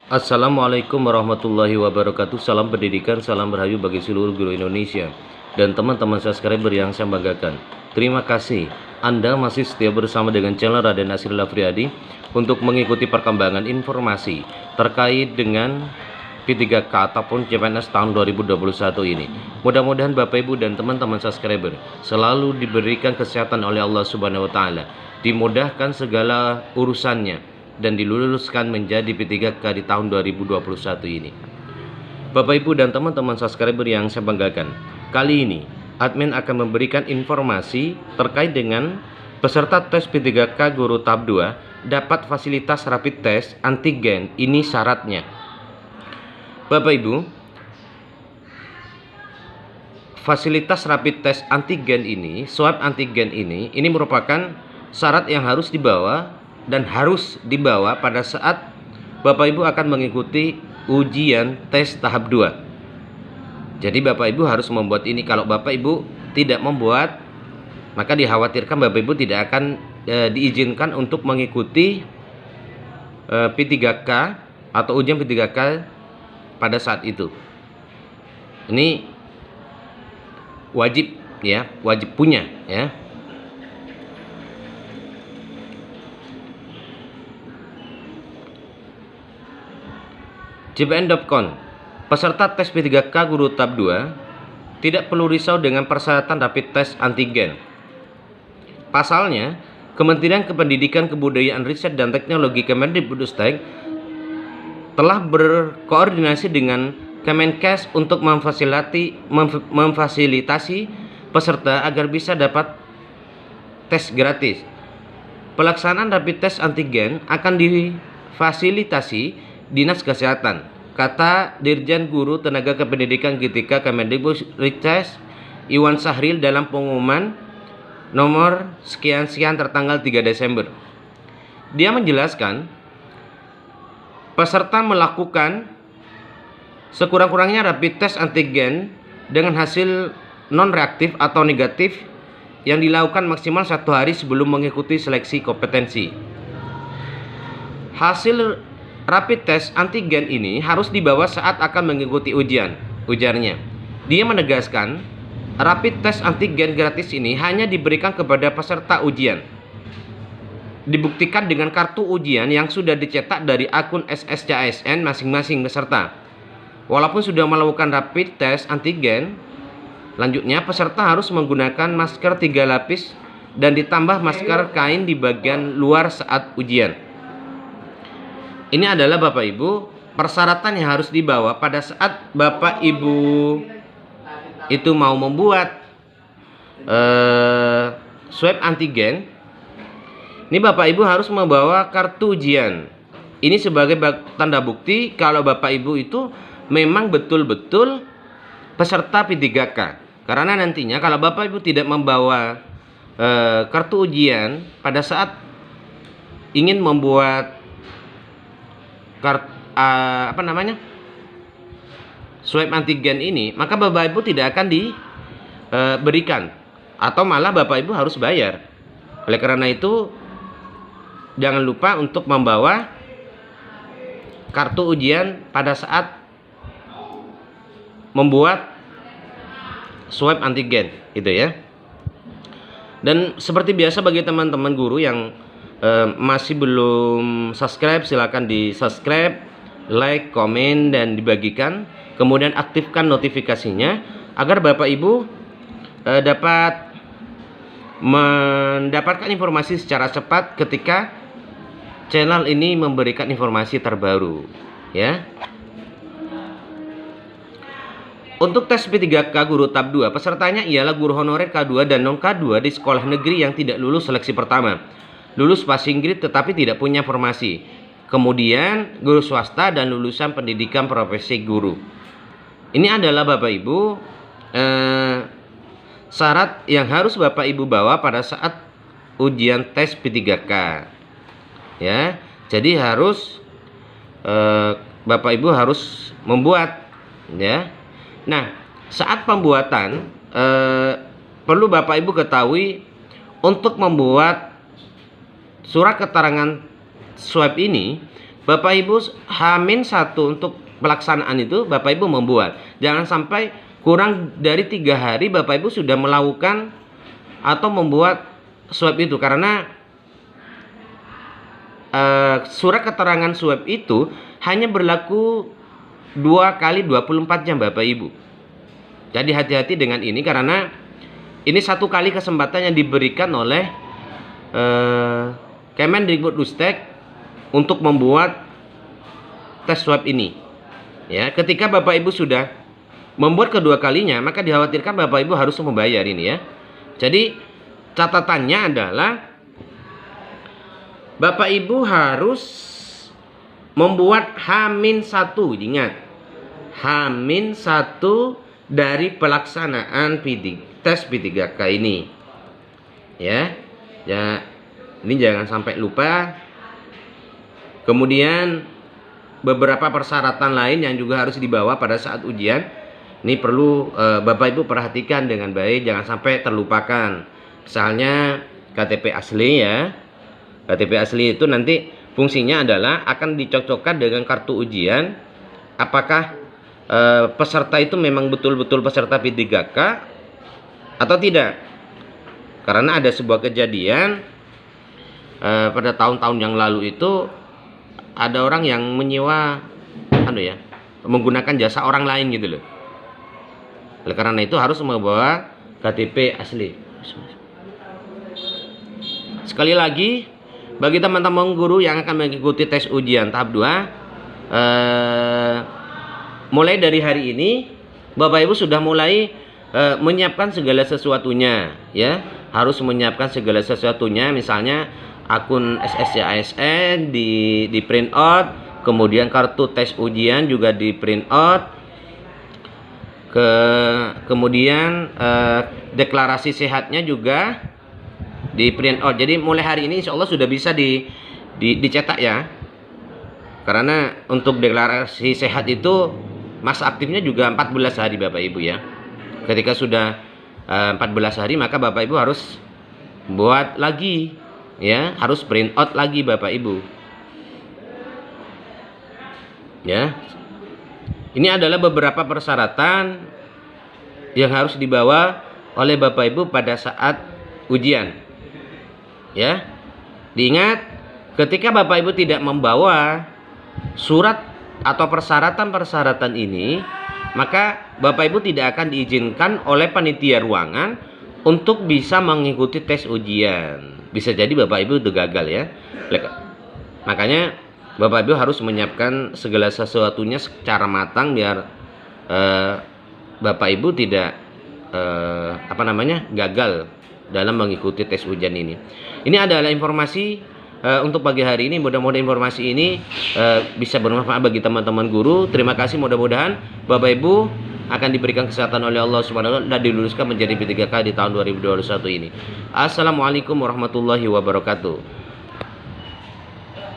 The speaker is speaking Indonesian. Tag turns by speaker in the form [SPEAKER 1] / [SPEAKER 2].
[SPEAKER 1] Assalamualaikum warahmatullahi wabarakatuh. Salam pendidikan, salam berhayu bagi seluruh guru Indonesia dan teman-teman subscriber yang saya banggakan. Terima kasih Anda masih setia bersama dengan channel Raden Asril Afriyadi untuk mengikuti perkembangan informasi terkait dengan P3K ataupun CPNS tahun 2021 ini. Mudah-mudahan Bapak Ibu dan teman-teman subscriber selalu diberikan kesehatan oleh Allah Subhanahu wa taala, dimudahkan segala urusannya dan diluluskan menjadi P3K di tahun 2021 ini. Bapak Ibu dan teman-teman subscriber yang saya banggakan, kali ini admin akan memberikan informasi terkait dengan peserta tes P3K guru tahap 2 dapat fasilitas rapid test antigen. Ini syaratnya. Bapak Ibu, fasilitas rapid test antigen ini, swab antigen ini merupakan syarat yang harus dibawa pada saat Bapak Ibu akan mengikuti ujian tes tahap 2. Jadi Bapak Ibu harus membuat ini. Kalau Bapak Ibu tidak membuat, maka dikhawatirkan Bapak Ibu tidak akan diizinkan untuk mengikuti P3K atau ujian P3K pada saat itu. Ini wajib ya, wajib punya ya. JPN.com, peserta tes P3K guru tahap 2 tidak perlu risau dengan persyaratan rapid test antigen. Pasalnya, Kementerian Pendidikan, Kebudayaan, Riset dan Teknologi Kemendikbudristek telah berkoordinasi dengan Kemenkes untuk memfasilitasi peserta agar bisa dapat tes gratis. Pelaksanaan rapid test antigen akan difasilitasi Dinas Kesehatan, kata Dirjen Guru Tenaga Kependidikan GTK Kemendikbudristek Iwan Sahril dalam pengumuman nomor sekian-sekian tertanggal 3 Desember. Dia menjelaskan, peserta melakukan sekurang-kurangnya rapid test antigen dengan hasil non-reaktif atau negatif yang dilakukan maksimal 1 hari sebelum mengikuti seleksi kompetensi. Hasil rapid test antigen ini harus dibawa saat akan mengikuti ujarnya. Dia menegaskan, rapid test antigen gratis ini hanya diberikan kepada peserta ujian. Dibuktikan dengan kartu ujian yang sudah dicetak dari akun SSCASN masing-masing peserta. Walaupun sudah melakukan rapid test antigen, lanjutnya peserta harus menggunakan masker 3 lapis dan ditambah masker kain di bagian luar saat ujian. Ini adalah Bapak Ibu persyaratan yang harus dibawa pada saat Bapak Ibu itu mau membuat swab antigen. Ini Bapak Ibu harus membawa kartu ujian. Ini sebagai tanda bukti kalau Bapak Ibu itu memang betul-betul peserta P3K. Karena nantinya kalau Bapak Ibu tidak membawa kartu ujian pada saat ingin membuat swab antigen ini, maka Bapak Ibu tidak akan diberikan atau malah Bapak Ibu harus bayar. Oleh karena itu, jangan lupa untuk membawa kartu ujian pada saat membuat swab antigen, gitu ya. Dan seperti biasa bagi teman-teman guru yang masih belum subscribe, silakan di subscribe, like, komen, dan dibagikan. Kemudian aktifkan notifikasinya agar Bapak Ibu dapat mendapatkan informasi secara cepat ketika channel ini memberikan informasi terbaru ya. Untuk tes P3K guru tahap 2, pesertanya ialah guru honorer K2 dan non K2 di sekolah negeri yang tidak lulus seleksi pertama, lulus passing grade tetapi tidak punya formasi, kemudian guru swasta dan lulusan pendidikan profesi guru. Ini adalah Bapak Ibu syarat yang harus Bapak Ibu bawa pada saat ujian tes P3K ya. Jadi harus Bapak Ibu harus membuat ya. Nah, saat pembuatan perlu Bapak Ibu ketahui, untuk membuat surat keterangan swab ini Bapak Ibu H-1 untuk pelaksanaan itu Bapak Ibu membuat. Jangan sampai kurang dari 3 hari Bapak Ibu sudah melakukan atau membuat swab itu, karena surat keterangan swab itu hanya berlaku 2 kali 24 jam Bapak Ibu. Jadi hati-hati dengan ini, karena ini 1 kali kesempatan yang diberikan oleh Kemendikbudristek untuk membuat tes swab ini. Ya, ketika Bapak Ibu sudah membuat kedua kalinya, maka dikhawatirkan Bapak Ibu harus membayar ini ya. Jadi catatannya adalah Bapak Ibu harus membuat H-1, ingat, H-1 dari pelaksanaan tes P3K ini. Ya, ini jangan sampai lupa. Kemudian beberapa persyaratan lain yang juga harus dibawa pada saat ujian. Ini perlu Bapak Ibu perhatikan dengan baik, jangan sampai terlupakan. Misalnya KTP asli ya. KTP asli itu nanti fungsinya adalah akan dicocokkan dengan kartu ujian. Apakah peserta itu memang betul-betul peserta P3K atau tidak? Karena ada sebuah kejadian pada tahun-tahun yang lalu itu ada orang yang menyewa menggunakan jasa orang lain gitu loh. Oleh karena itu harus membawa KTP asli. Sekali lagi, bagi teman-teman guru yang akan mengikuti tes ujian tahap 2, mulai dari hari ini Bapak Ibu sudah mulai menyiapkan segala sesuatunya ya. Harus menyiapkan segala sesuatunya, misalnya akun SSC ASN di print out, kemudian kartu tes ujian juga di print out, kemudian deklarasi sehatnya juga di print out. Jadi mulai hari ini insya Allah sudah bisa dicetak ya, karena untuk deklarasi sehat itu masa aktifnya juga 14 hari Bapak Ibu ya. Ketika sudah 14 hari maka Bapak Ibu harus buat lagi ya, harus print out lagi Bapak Ibu ya. Ini adalah beberapa persyaratan yang harus dibawa oleh Bapak Ibu pada saat ujian ya. Diingat, ketika Bapak Ibu tidak membawa surat atau persyaratan-persyaratan ini, maka Bapak Ibu tidak akan diizinkan oleh panitia ruangan untuk bisa mengikuti tes ujian. Bisa jadi Bapak Ibu itu gagal ya. Makanya Bapak Ibu harus menyiapkan segala sesuatunya secara matang biar Bapak Ibu tidak gagal dalam mengikuti tes ujian ini. Ini adalah informasi untuk pagi hari ini. Mudah-mudahan informasi ini bisa bermanfaat bagi teman-teman guru. Terima kasih, mudah-mudahan Bapak Ibu akan diberikan kesehatan oleh Allah Subhanahu wa taala dan diluluskan menjadi P3K di tahun 2021 ini. Assalamualaikum warahmatullahi wabarakatuh.